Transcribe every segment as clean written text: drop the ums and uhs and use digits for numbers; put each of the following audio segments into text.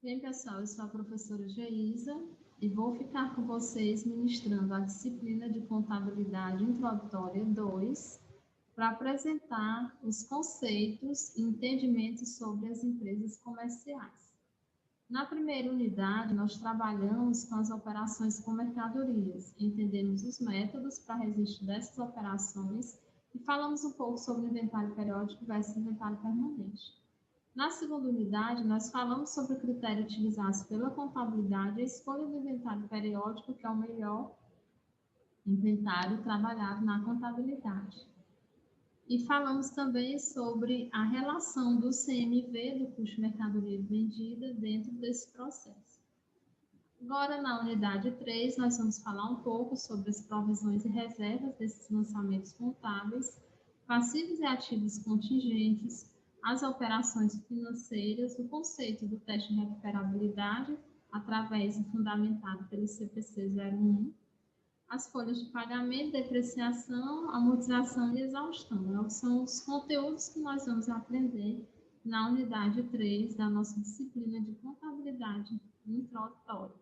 Bem, pessoal, eu sou a professora Geisa e vou ficar com vocês ministrando a disciplina de Contabilidade Introdutória 2 para apresentar os conceitos e entendimentos sobre as empresas comerciais. Na primeira unidade, nós trabalhamos com as operações com mercadorias, entendemos os métodos para registro dessas operações e falamos um pouco sobre o inventário periódico versus inventário permanente. Na segunda unidade, nós falamos sobre o critério utilizado pela contabilidade e a escolha do inventário periódico, que é o melhor inventário trabalhado na contabilidade. E falamos também sobre a relação do CMV, do custo de mercadoria vendida, dentro desse processo. Agora, na unidade 3, nós vamos falar um pouco sobre as provisões e reservas desses lançamentos contábeis, passivos e ativos contingentes, as operações financeiras, o conceito do teste de recuperabilidade, através do fundamentado pelo CPC 01, as folhas de pagamento, depreciação, amortização e exaustão. São os conteúdos que nós vamos aprender na unidade 3 da nossa disciplina de contabilidade introdutória.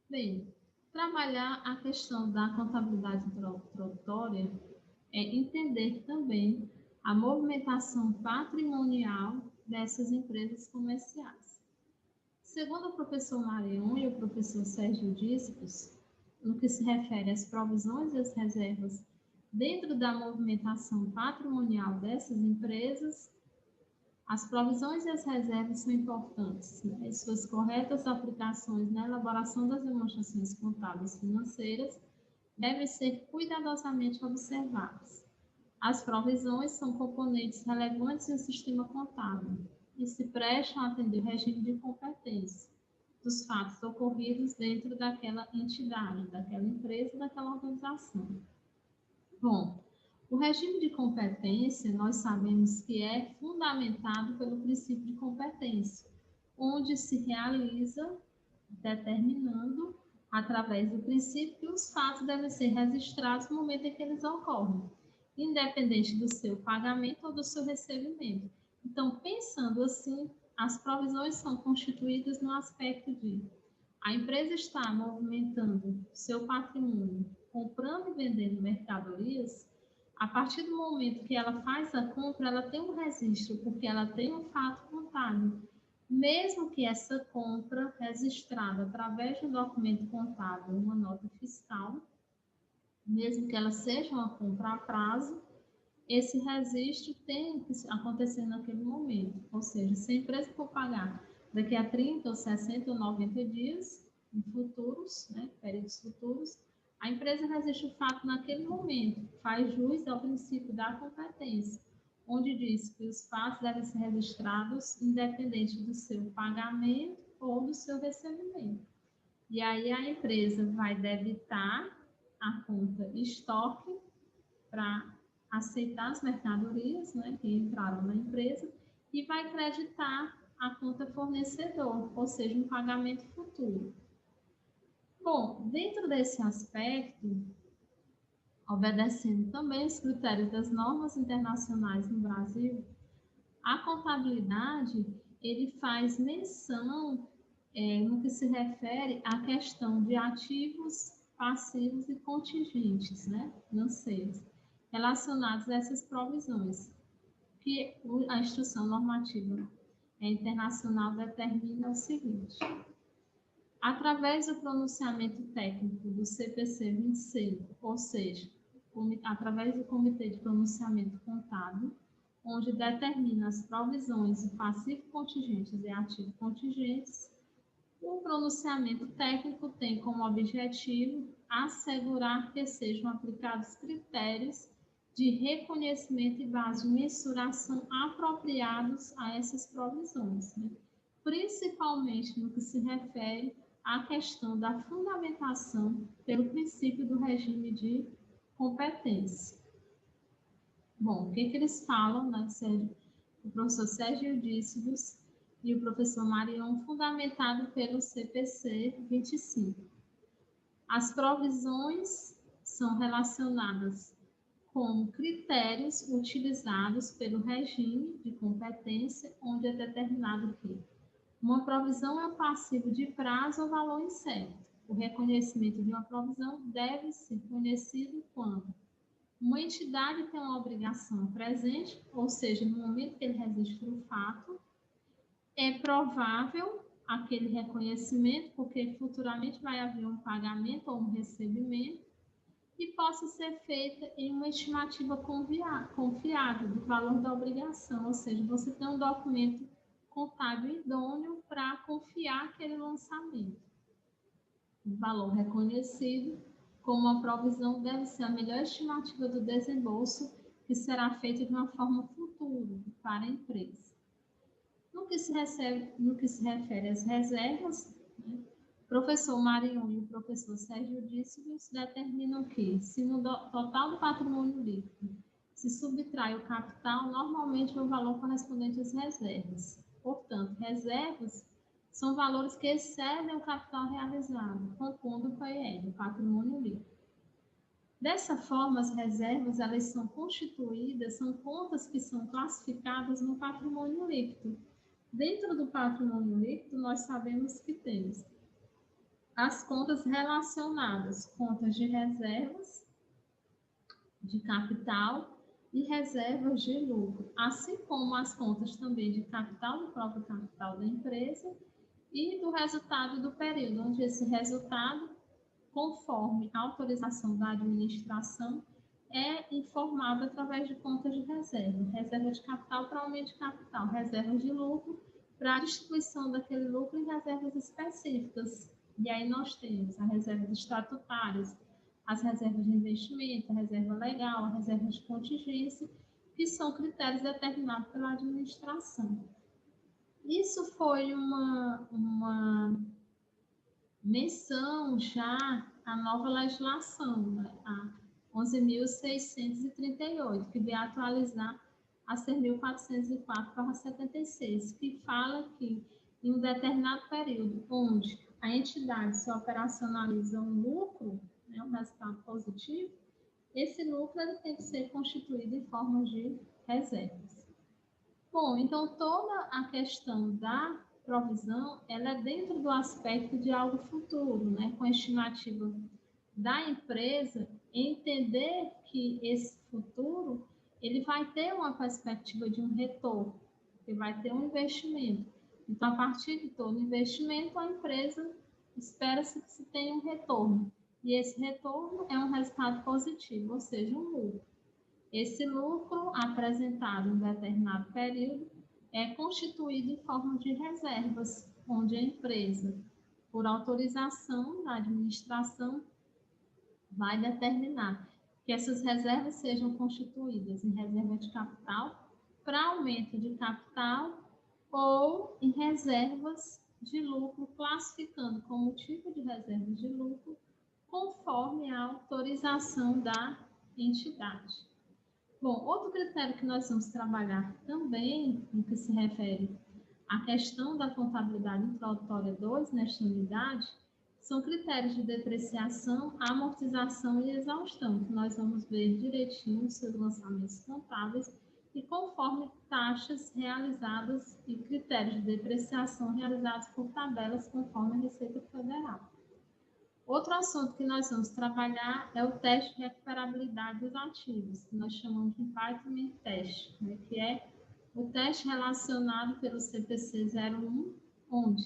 Bem, trabalhar a questão da contabilidade introdutória é entender também a movimentação patrimonial dessas empresas comerciais. Segundo o professor Marion e o professor Sérgio Dízicos, no que se refere às provisões e às reservas dentro da movimentação patrimonial dessas empresas, as provisões e as reservas são importantes, né? Suas corretas aplicações na elaboração das demonstrações contábeis financeiras devem ser cuidadosamente observadas. As provisões são componentes relevantes no sistema contábil e se prestam a atender o regime de competência dos fatos ocorridos dentro daquela entidade, daquela empresa, daquela organização. Bom, o regime de competência nós sabemos que é fundamentado pelo princípio de competência, onde se realiza determinando, através do princípio, que os fatos devem ser registrados no momento em que eles ocorrem, independente do seu pagamento ou do seu recebimento. Então, pensando assim, as provisões são constituídas no aspecto de a empresa está movimentando seu patrimônio, comprando e vendendo mercadorias. A partir do momento que ela faz a compra, ela tem um registro, porque ela tem um fato contábil. Mesmo que essa compra registrada através de um documento contábil, uma nota fiscal, mesmo que ela seja uma compra a prazo, esse registro tem que acontecer naquele momento. Ou seja, se a empresa for pagar daqui a 30 ou 60 ou 90 dias, em futuros, né, períodos futuros, a empresa registra o fato naquele momento, faz jus ao princípio da competência, onde diz que os fatos devem ser registrados independente do seu pagamento ou do seu recebimento. E aí a empresa vai debitar a conta estoque para aceitar as mercadorias, né, que entraram na empresa e vai creditar a conta fornecedor, ou seja, um pagamento futuro. Bom, dentro desse aspecto, obedecendo também os critérios das normas internacionais no Brasil, a contabilidade ele faz menção no que se refere à questão de ativos, passivos e contingentes, né, financeiros, relacionados a essas provisões, que a instrução normativa internacional determina o seguinte: através do pronunciamento técnico do CPC 25, ou seja, através do Comitê de Pronunciamento Contábil, onde determina as provisões de passivo contingentes e ativo contingentes, o pronunciamento técnico tem como objetivo assegurar que sejam aplicados critérios de reconhecimento e base de mensuração apropriados a essas provisões, né? Principalmente no que se refere à questão da fundamentação pelo princípio do regime de competência. Bom, o que eles falam, né, o professor Sérgio Dízicos e o professor Marion, fundamentado pelo CPC 25. As provisões são relacionadas com critérios utilizados pelo regime de competência, onde é determinado que Uma provisão é um passivo de prazo ou valor incerto. O reconhecimento de uma provisão deve ser conhecido quando uma entidade tem uma obrigação presente, ou seja, no momento que ele registra o fato, é provável aquele reconhecimento, porque futuramente vai haver um pagamento ou um recebimento, e possa ser feita em uma estimativa confiável do valor da obrigação, ou seja, você tem um documento contábil idôneo para confiar aquele lançamento. O valor reconhecido como uma provisão deve ser a melhor estimativa do desembolso que será feito de uma forma futura para a empresa. No que se refere às reservas, né, o professor Marion e o professor Sérgio Dícios determinam que, se no total do patrimônio líquido se subtrai o capital, normalmente é o valor correspondente às reservas. Portanto, reservas são valores que excedem o capital realizado, compondo o PL, o patrimônio líquido. Dessa forma, as reservas elas são constituídas, são contas que são classificadas no patrimônio líquido. Dentro do patrimônio líquido, nós sabemos que temos as contas relacionadas, contas de reservas, de capital e reservas de lucro, assim como as contas também de capital, do próprio capital da empresa, e do resultado do período, onde esse resultado, conforme a autorização da administração, é informado através de contas de reserva. Reserva de capital para aumento de capital, reservas de lucro para a distribuição daquele lucro em reservas específicas. E aí nós temos as reservas estatutárias, as reservas de investimento, a reserva legal, a reserva de contingência, que são critérios determinados pela administração. Isso foi uma menção já à nova legislação, né? A 11.638, que veio atualizar a 6.404/76, que fala que em um determinado período onde a entidade se operacionaliza um lucro, né, um resultado positivo, esse lucro ele tem que ser constituído em forma de reservas. Bom, então toda a questão da provisão, ela é dentro do aspecto de algo futuro, né? Com a estimativa da empresa, entender que esse futuro, ele vai ter uma perspectiva de um retorno, que vai ter um investimento. Então, a partir de todo investimento, a empresa espera-se que se tenha um retorno. E esse retorno é um resultado positivo, ou seja, um lucro. Esse lucro apresentado em determinado período é constituído em forma de reservas, onde a empresa, por autorização da administração, vai determinar que essas reservas sejam constituídas em reserva de capital para aumento de capital ou em reservas de lucro, classificando como tipo de reserva de lucro conforme a autorização da entidade. Bom, outro critério que nós vamos trabalhar também, no que se refere à questão da contabilidade introdutória 2 nesta unidade, são critérios de depreciação, amortização e exaustão, que nós vamos ver direitinho nos seus lançamentos contábeis e conforme taxas realizadas e critérios de depreciação realizados por tabelas conforme a Receita Federal. Outro assunto que nós vamos trabalhar é o teste de recuperabilidade dos ativos, que nós chamamos de Entitlement Test, né, que é o teste relacionado pelo CPC 01, onde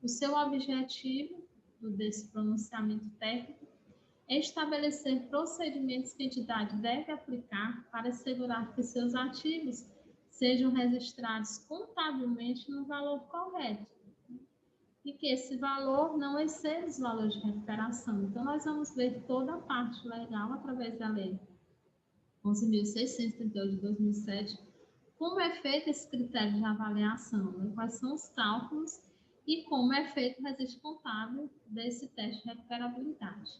o seu objetivo desse pronunciamento técnico é estabelecer procedimentos que a entidade deve aplicar para assegurar que seus ativos sejam registrados contabilmente no valor correto, e que esse valor não exceda os valores de recuperação. Então, nós vamos ver toda a parte legal através da Lei 11.638 de 2007, como é feito esse critério de avaliação, né? Quais são os cálculos e como é feito o registro contábil desse teste de recuperabilidade.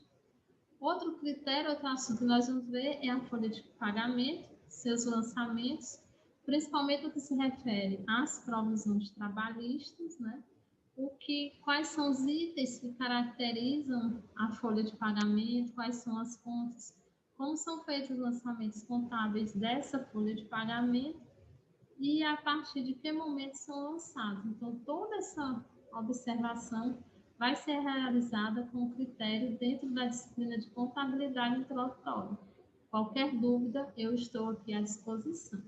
Outro critério, outro assunto que nós vamos ver é a folha de pagamento, seus lançamentos, principalmente no que se refere às provisões trabalhistas, né? Quais são os itens que caracterizam a folha de pagamento, quais são as contas, como são feitos os lançamentos contábeis dessa folha de pagamento e a partir de que momento são lançados. Então, toda essa observação vai ser realizada com critério dentro da disciplina de contabilidade introdutória. Qualquer dúvida, eu estou aqui à disposição.